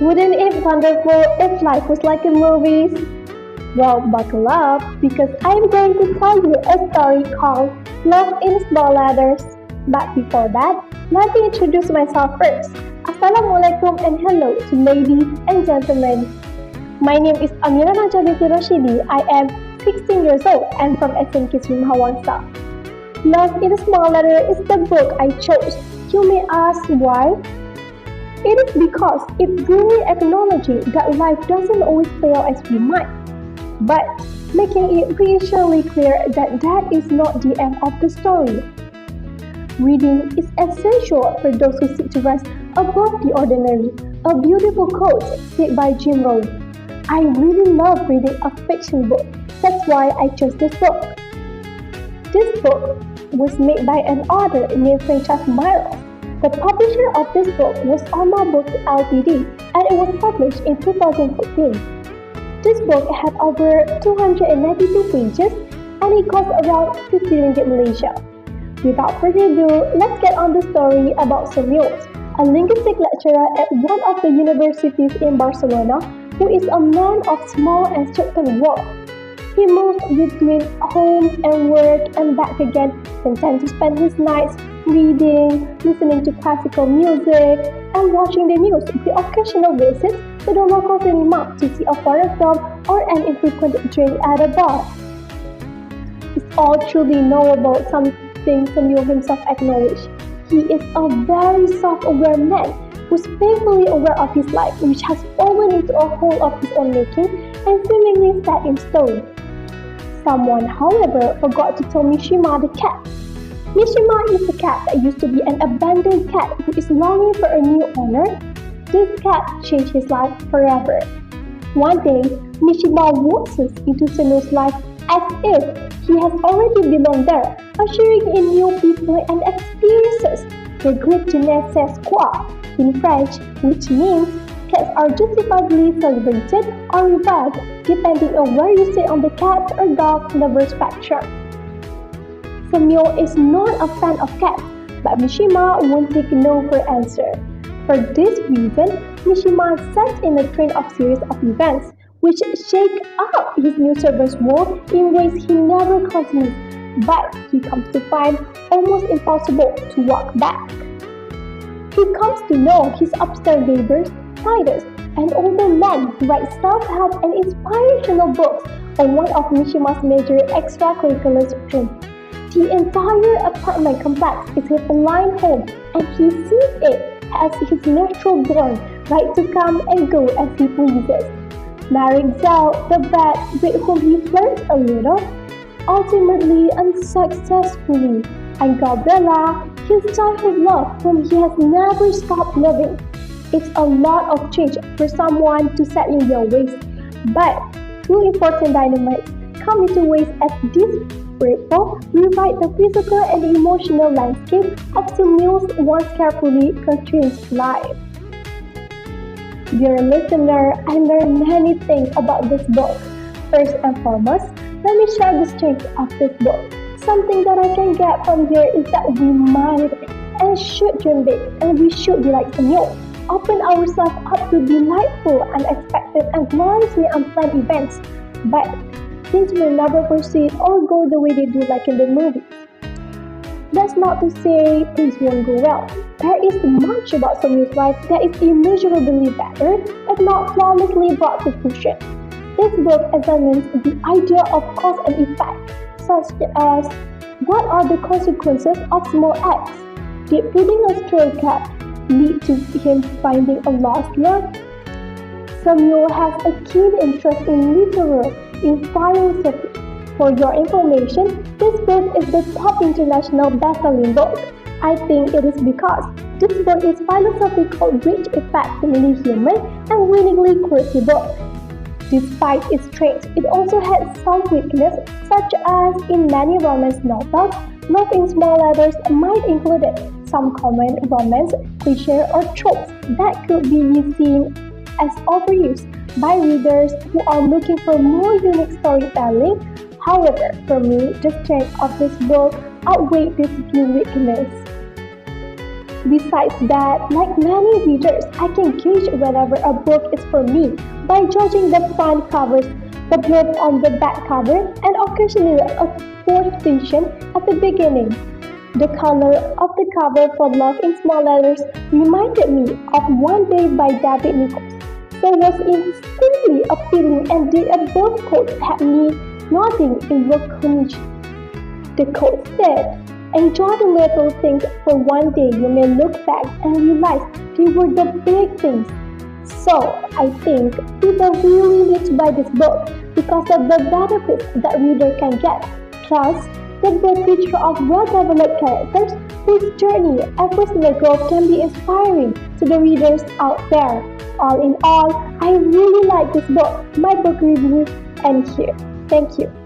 Wouldn't it wonderful if life was like a movie? Well, buckle up because I'm going to tell you a story called Love in Small Letters. But before that, let me introduce myself first. Assalamualaikum and hello to ladies and gentlemen. My name is Amira Najwa binti Rashidi. I am 16 years old and from SMK Hawangsa. Love in a Small Letter is the book I chose. You may ask why? It is because it really acknowledges that life doesn't always fail as we might, but making it reassuringly clear that that is not the end of the story. Reading is essential for those who seek to rise above the ordinary, a beautiful quote said by Jim Rohn. I really love reading a fiction book. That's why I chose this book. This book was made by an author named Frances Myers. The publisher of this book was Alma Books Ltd. and it was published in 2014. This book had over 292 pages and it cost around 50 ringgit Malaysia. Without further ado, let's get on the story about Samuel, a linguistic lecturer at one of the universities in Barcelona who is a man of small and certain work. He moves between home and work and back again and tends to spend his nights reading, listening to classical music, and watching the news with the occasional visits to the local cinema to see a foreign film or an infrequent drink at a bar. It's all truly knowable, something Samuel himself acknowledged. He is a very self-aware man who's painfully aware of his life, which has fallen into a hole of his own making and seemingly set in stone. Someone, however, forgot to tell Mishima the cat. Mishima is a cat that used to be an abandoned cat who is longing for a new owner. This cat changed his life forever. One day, Mishima waltzes into Samuel's life as if he has already belonged there, ushering in new people and experiences. The Greek genius says quoi in French, which means cats are justifiably celebrated or reviled, depending on where you sit on the cat or dog lover spectrum. Samuel is not a fan of cats, but Mishima won't take no for answer. For this reason, Mishima sets in a train of series of events which shake up his new servant's world in ways he never conceived, but he comes to find almost impossible to walk back. He comes to know his upstairs neighbors, Titus, an older man who writes self-help and inspirational books on one of Mishima's major extracurricular streams. The entire apartment complex is his blind home and he sees it as his natural born right to come and go as he pleases. Marrying Zell, the vet with whom he flirts a little, ultimately unsuccessfully, and Gabriella, his childhood love whom he has never stopped loving. It's a lot of change for someone to set in your ways, but two important dynamites come into ways as this ripple rewrite the physical and emotional landscape of Samuel's once carefully constrained life. Dear listener, I learned many things about this book. First and foremost, let me share the strength of this book. Something that I can get from here is that we might and should dream big, and we should be like Samuel. Open ourselves up to delightful, unexpected, and gloriously unplanned events. But things will never proceed or go the way they do like in the movies. That's not to say things won't go well. There is much about Samuel's life that is immeasurably better, if not flawlessly brought to fruition. This book examines the idea of cause and effect, such as what are the consequences of small acts? Did feeding a stray cat lead to him finding a lost love? Samuel has a keen interest in literature, in philosophy. For your information, this book is the top international best-selling book. I think it is because this book is philosophical, rich, effectively human, and winningly quirky book. Despite its strengths, it also has some weakness, such as in many romance novels, Love in Small Letters might include some common romance cliches or tropes that could be seen as overused by readers who are looking for more unique storytelling. However, for me, the strength of this book outweighed this few weaknesses. Besides that, like many readers, I can gauge whether a book is for me by judging the front covers, the blurb on the back cover, and occasionally a quotation at the beginning. The color of the cover for Love in Small Letters reminded me of One Day by David Nichols. So was instantly appealing and the above quote had me nodding in recognition. The quote said, enjoy the little things for one day you may look back and realize they were the big things. So I think people really need to buy this book because of the benefits that reader can get. Plus, the book features of well-developed characters whose journey and personal growth can be inspiring to the readers out there. All in all, I really like this book. My book review ends here. Thank you.